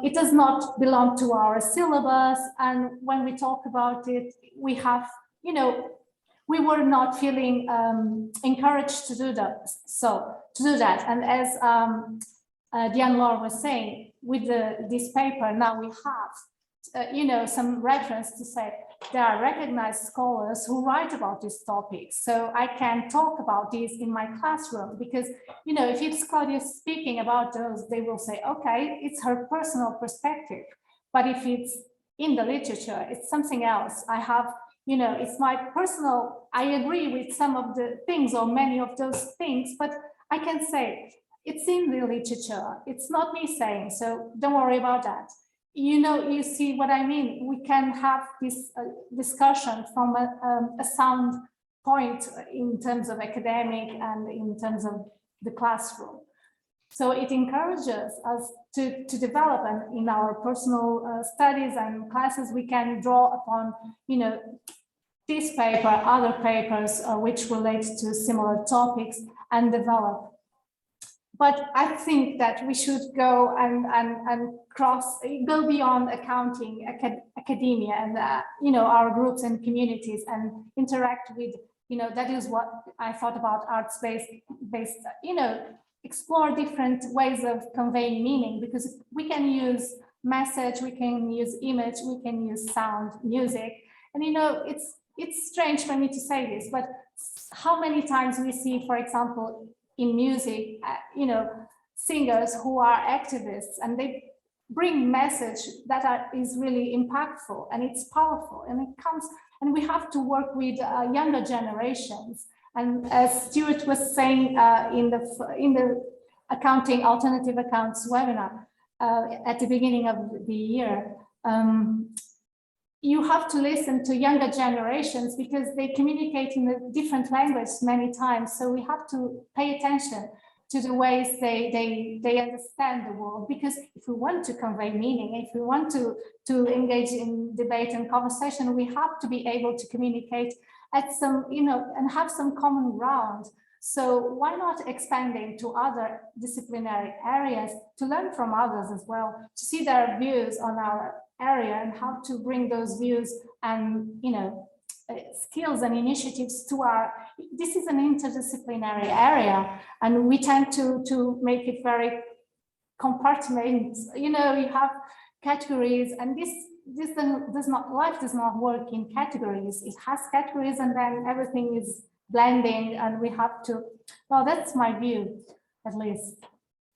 it does not belong to our syllabus. And when we talk about it, we have, we were not feeling encouraged to do that. And as Diane-Laure was saying, with this paper, now we have, some reference to say there are recognized scholars who write about these topics. So I can talk about these in my classroom, because, if it's Claudia speaking about those, they will say, okay, it's her personal perspective. But if it's in the literature, it's something else. I have, it's my personal, I agree with some of the things or many of those things, but I can say it's in the literature. It's not me saying, so don't worry about that. You see what I mean? We can have this discussion from a sound point in terms of academic and in terms of the classroom. So it encourages us to develop, and in our personal studies and classes, we can draw upon, this paper, other papers which relate to similar topics, and develop. But I think that we should go and go beyond accounting, academia, and our groups and communities, and interact with, that is what I thought about arts-based, explore different ways of conveying meaning, because we can use message, we can use image, we can use sound, music, and it's strange for me to say this, but how many times we see, for example, in music, singers who are activists, and they bring message that is really impactful, and it's powerful, and it comes, and we have to work with younger generations. And as Stuart was saying in the accounting alternative accounts webinar at the beginning of the year, you have to listen to younger generations because they communicate in a different language many times. So we have to pay attention to the ways they understand the world, because if we want to convey meaning, if we want to engage in debate and conversation, we have to be able to communicate at some, and have some common ground. So why not expanding to other disciplinary areas to learn from others as well, to see their views on our area and how to bring those views and, skills and initiatives to this is an interdisciplinary area, and we tend to make it very compartment. You have categories, and life does not work in categories. It has categories, and then everything is blending, and we have to, well, that's my view, at least.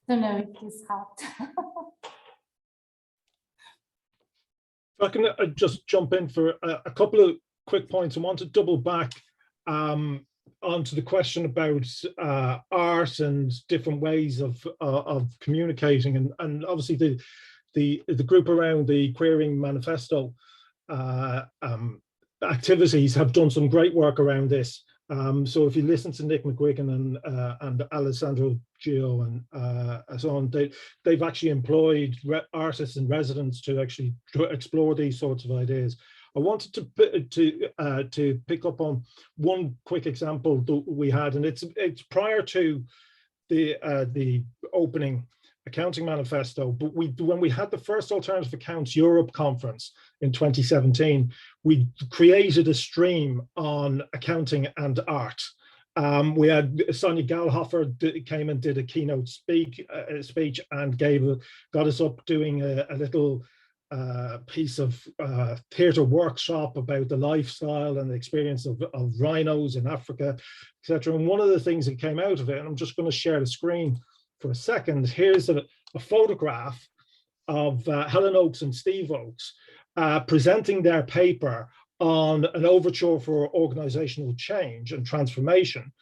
Don't know if this helped. If I can just jump in for a couple of quick points. I want to double back onto the question about art and different ways of communicating, and obviously the group around the Queering Manifesto activities have done some great work around this. So if you listen to Nick McGuigan and Alessandro Gio and so on, they've actually employed artists and residents to actually explore these sorts of ideas. I wanted to pick up on one quick example that we had, and it's prior to the opening Accounting Manifesto, but when we had the first Alternative Accounts Europe conference in 2017, we created a stream on accounting and art. We had Sonia Gallhofer came and did a keynote speech and got us up doing a little piece of theatre workshop about the lifestyle and the experience of rhinos in Africa, etc. And one of the things that came out of it, and I'm just going to share the screen for a second. Here's a photograph of Helen Oakes and Steve Oakes presenting their paper on an overture for organizational change and transformation,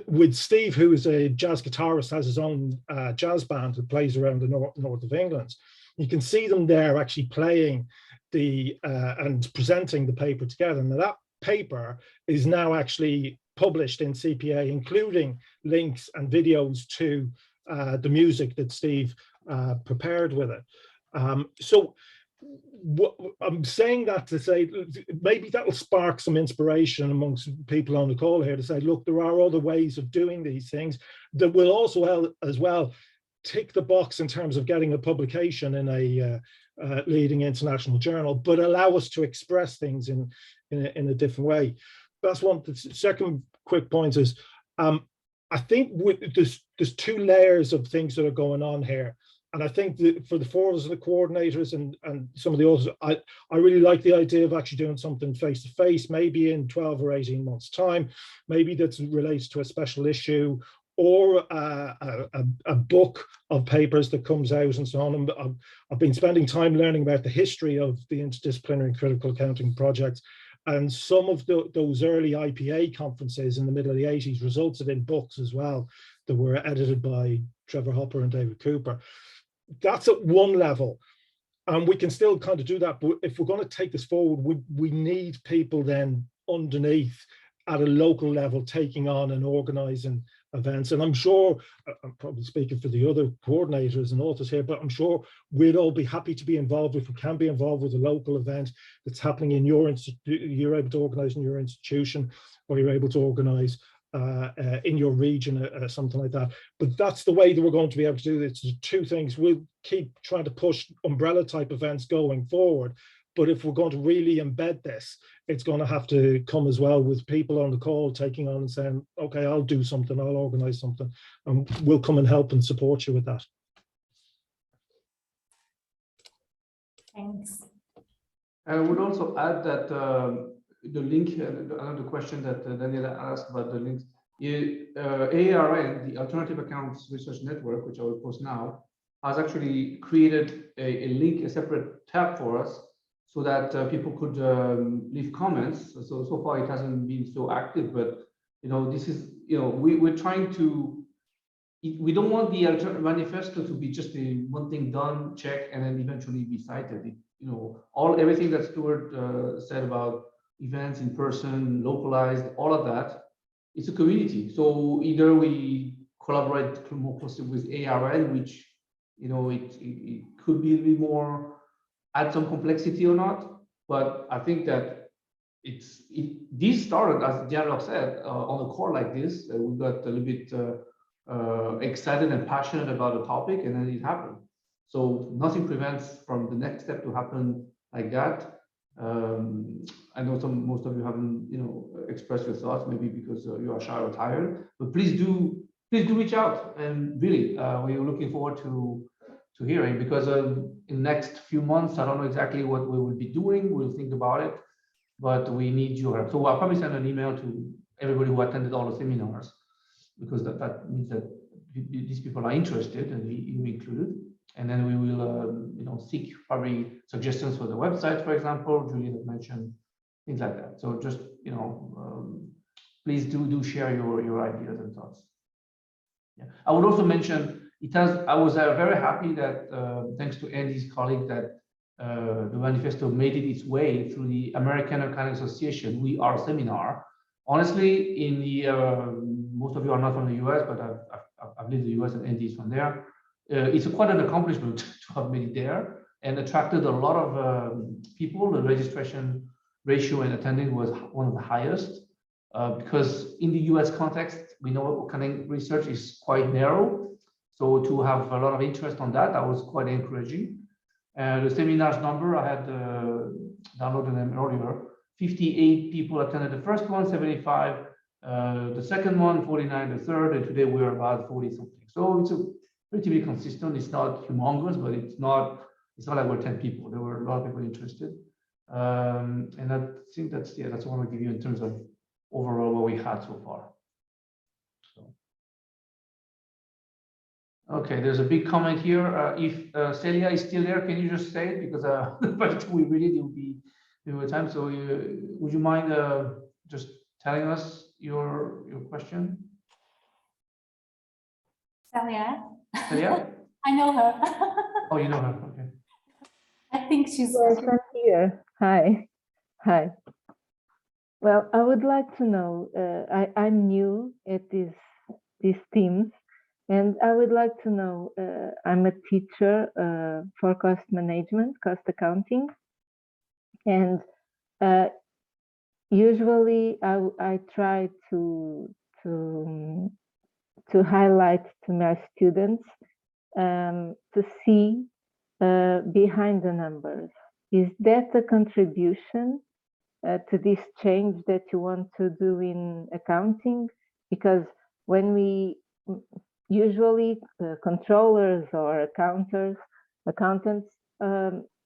with Steve, who is a jazz guitarist, has his own jazz band that plays around the north of England. You can see them there actually playing and presenting the paper together. Now that paper is now actually published in CPA, including links and videos to the music that Steve prepared with it. So I'm saying that to say maybe that will spark some inspiration amongst people on the call here to say, look, there are other ways of doing these things that will also as well tick the box in terms of getting a publication in a leading international journal, but allow us to express things in a different way. That's one. The second quick point is, I think there's two layers of things that are going on here. And I think that for the four of us, the coordinators and some of the others, I really like the idea of actually doing something face to face, maybe in 12 or 18 months time, maybe that relates to a special issue or a book of papers that comes out and so on. And I've been spending time learning about the history of the interdisciplinary critical accounting projects. And some of those early IPA conferences in the middle of the 80s resulted in books as well that were edited by Trevor Hopper and David Cooper. That's at one level. And we can still kind of do that. But if we're going to take this forward, we need people then underneath at a local level taking on and organizing events. And I'm sure, I'm probably speaking for the other coordinators and authors here, but I'm sure we'd all be happy to be involved if we can be involved with a local event that's happening in your institution, you're able to organize in your institution, or you're able to organize in your region, something like that. But that's the way that we're going to be able to do this. Two things. We'll keep trying to push umbrella type events going forward. But if we're going to really embed this, it's going to have to come as well with people on the call taking on and saying, okay, I'll do something, I'll organize something, and we'll come and help and support you with that. Thanks. I would also add that the link, another question that Daniela asked about the links, AARN, the Alternative Accounts Research Network, which I will post now, has actually created a link, a separate tab for us, so that people could leave comments. So far it hasn't been so active, but this is we're trying to. We don't want the manifesto to be just a one thing done, check, and then eventually be cited. Everything that Stuart said about events in person, localized, all of that, it's a community. So either we collaborate more closely with ARN, which it could be a bit more, add some complexity or not. But I think that this started, as Dialogue said, on a call like this. We got a little bit excited and passionate about a topic, and then it happened. So nothing prevents from the next step to happen like that. I know most of you haven't expressed your thoughts, maybe because you are shy or tired, but please do reach out, and really we are looking forward to hearing, because in the next few months I don't know exactly what we will be doing. We'll think about it, but we need your help. So I'll probably send an email to everybody who attended all the seminars, because that means that these people are interested, and you included. And then we will, seek probably suggestions for the website, for example. Julie had mentioned things like that. So just, please do share your ideas and thoughts. Yeah, I would also mention I was very happy that thanks to Andy's colleague, that the manifesto made its way through the American Accounting Association WeAre seminar. Honestly, in the most of you are not from the US, but I've lived in the US, and Andy is from there. It's quite an accomplishment to have made it there, and attracted a lot of people. The registration ratio and attending was one of the highest, because in the US context, we know accounting research is quite narrow. So to have a lot of interest on that was quite encouraging. The seminars number, I had downloaded them earlier. 58 people attended the first one, 75 the second one, 49 the third, and today we're about 40 something. So it's relatively consistent. It's not humongous, but it's not like we're 10 people. There were a lot of people interested, and I think that's what I want to give you in terms of overall what we had so far. So, okay, there's a big comment here. If Celia is still there, can you just say it, because by the time we read it will be time. So would you mind just telling us your question? Celia? Celia? I know her. Oh, you know her. Okay. I think she's Yes, I'm here. Hi. Well, I would like to know, I'm new at these teams, and I would like to know, I'm a teacher for cost management, cost accounting, and usually I try to highlight to my students to see behind the numbers. Is that a contribution to this change that you want to do in accounting? Because when we usually controllers or accountants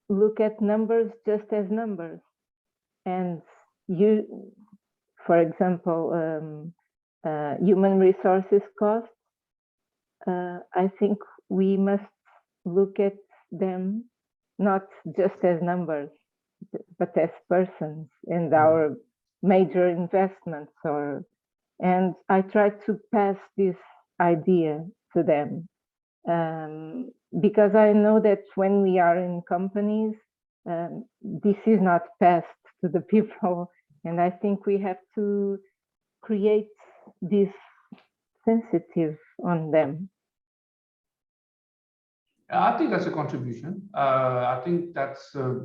look at numbers just as numbers, and for example, human resources costs, I think we must look at them not just as numbers, but as persons and our major investments. And I try to pass this idea to them, because I know that when we are in companies, this is not passed to the people, and I think we have to create this sensitive on them. I think that's a contribution. I think that's a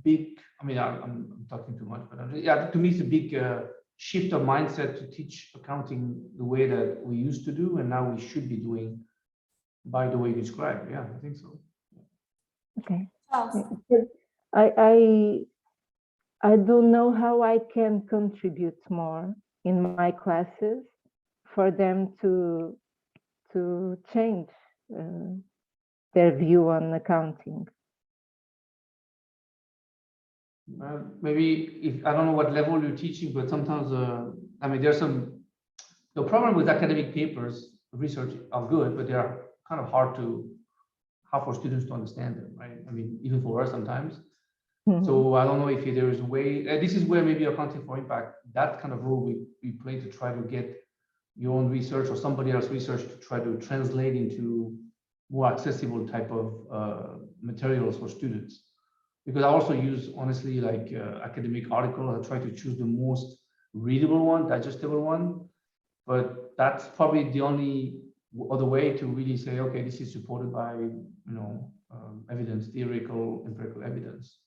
big, I'm talking too much, but yeah, to me it's a big shift of mindset to teach accounting the way that we used to do, and now we should be doing by the way you described. Yeah, I think so. Okay. I don't know how I can contribute more in my classes for them to change their view on accounting. Maybe I don't know what level you're teaching, but sometimes there's the problem with academic papers, research are good, but they are kind of hard for students to understand them, right? Even for us sometimes. So I don't know if there is a way, this is where maybe Accounting for Impact, that kind of role we play to try to get your own research or somebody else's research to try to translate into more accessible type of materials for students. Because I also use, honestly, like academic articles. I try to choose the most readable one, digestible one. But that's probably the only other way to really say, okay, this is supported by, evidence, theoretical, empirical evidence.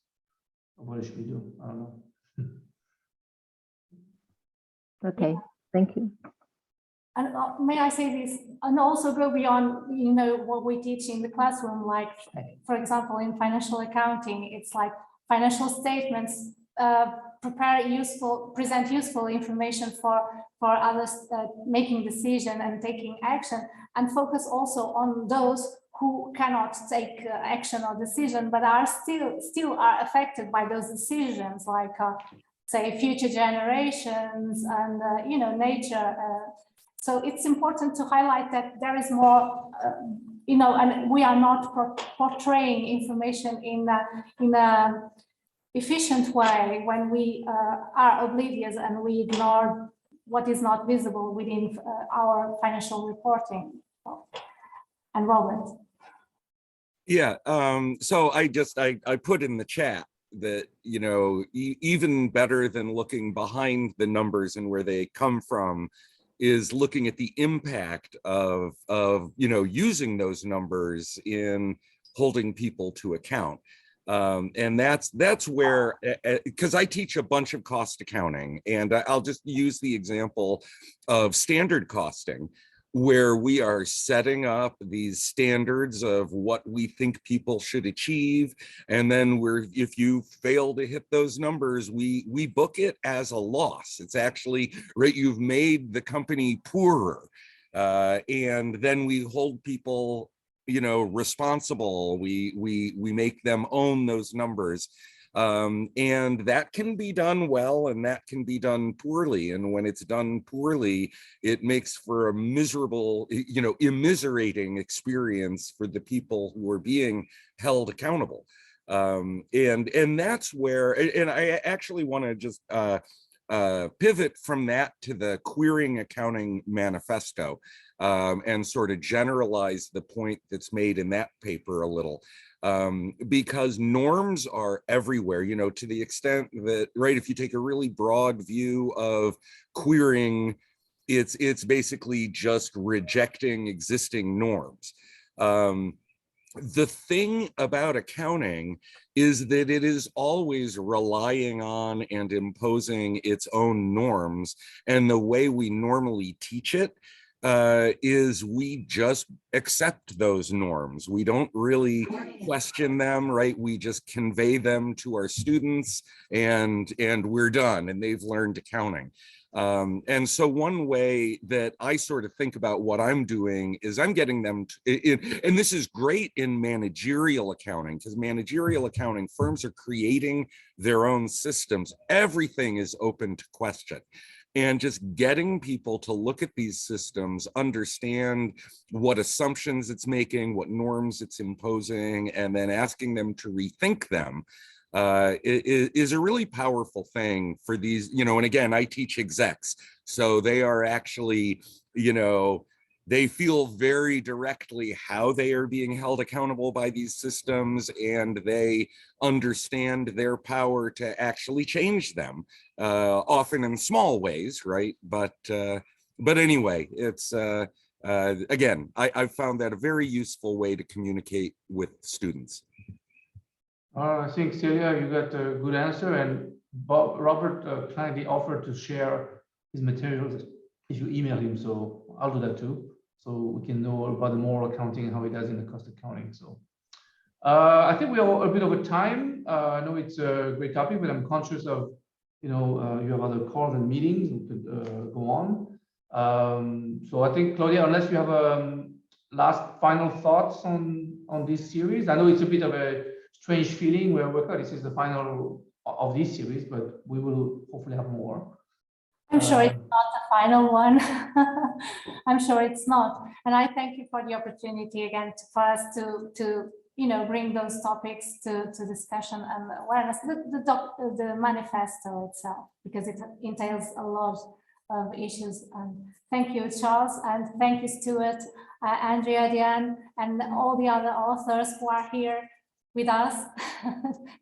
What should we do? I don't know. Okay, thank you. And may I say this, and also go beyond, what we teach in the classroom, like, for example, in financial accounting, it's like financial statements present useful information for others making decision and taking action, and focus also on those who cannot take action or decision, but are still are affected by those decisions, like say future generations and nature. So it's important to highlight that there is more, and we are not portraying information in a efficient way when we are oblivious and we ignore what is not visible within our financial reporting. And Robert. Yeah, so I put in the chat that, even better than looking behind the numbers and where they come from is looking at the impact of using those numbers in holding people to account. And that's where, because I teach a bunch of cost accounting, and I'll just use the example of standard costing, where we are setting up these standards of what we think people should achieve. And then if you fail to hit those numbers, we book it as a loss. It's actually, right, you've made the company poorer. And then we hold people, responsible. We make them own those numbers. And that can be done well, and that can be done poorly. And when it's done poorly, it makes for a miserable, immiserating experience for the people who are being held accountable. And that's where, and I actually want to just pivot from that to the Querying Accounting Manifesto, and sort of generalize the point that's made in that paper a little. Because norms are everywhere, to the extent that, right, if you take a really broad view of querying, it's basically just rejecting existing norms. The thing about accounting is that it is always relying on and imposing its own norms, and the way we normally teach it is we just accept those norms. We don't really question them, right? We just convey them to our students, and we're done, and they've learned accounting. And so one way that I sort of think about what I'm doing is I'm getting them to, and this is great in managerial accounting, because managerial accounting firms are creating their own systems. Everything is open to question. And just getting people to look at these systems, understand what assumptions it's making, what norms it's imposing, and then asking them to rethink them is a really powerful thing for these, and again, I teach execs. So they are actually, they feel very directly how they are being held accountable by these systems, and they understand their power to actually change them, often in small ways, right? But anyway, it's again, I've found that a very useful way to communicate with students. I think, Celia, you got a good answer, and Robert kindly offered to share his materials if you email him, so I'll do that too, so we can know about the moral accounting and how it does in the cost accounting. So I think we are a bit over time. I know it's a great topic, but I'm conscious of, you have other calls and meetings we could go on. So I think, Claudia, unless you have last final thoughts on this series. I know it's a bit of a strange feeling where this is the final of this series, but we will hopefully have more. I'm sure it's not the final one. I'm sure it's not. And I thank you for the opportunity again for us to bring those topics to discussion and awareness, the manifesto itself, because it entails a lot of issues. Thank you, Charles, and thank you, Stuart, Andrea, Diane, and all the other authors who are here with us.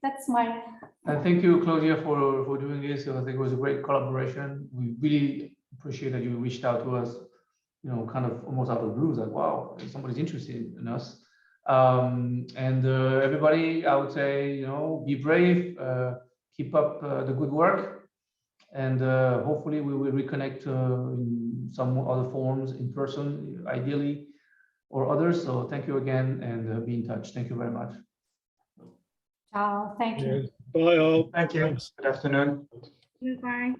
That's my... And thank you, Claudia, for doing this. I think it was a great collaboration. We really appreciate that you reached out to us, kind of almost out of the blue, like, wow, somebody's interested in us. Everybody, I would say, be brave, keep up the good work, and hopefully we will reconnect in some other forms, in person, ideally, or others. So thank you again, and be in touch. Thank you very much. Ciao, thank you. Bye all. Thank you. Thanks. Good afternoon. Goodbye.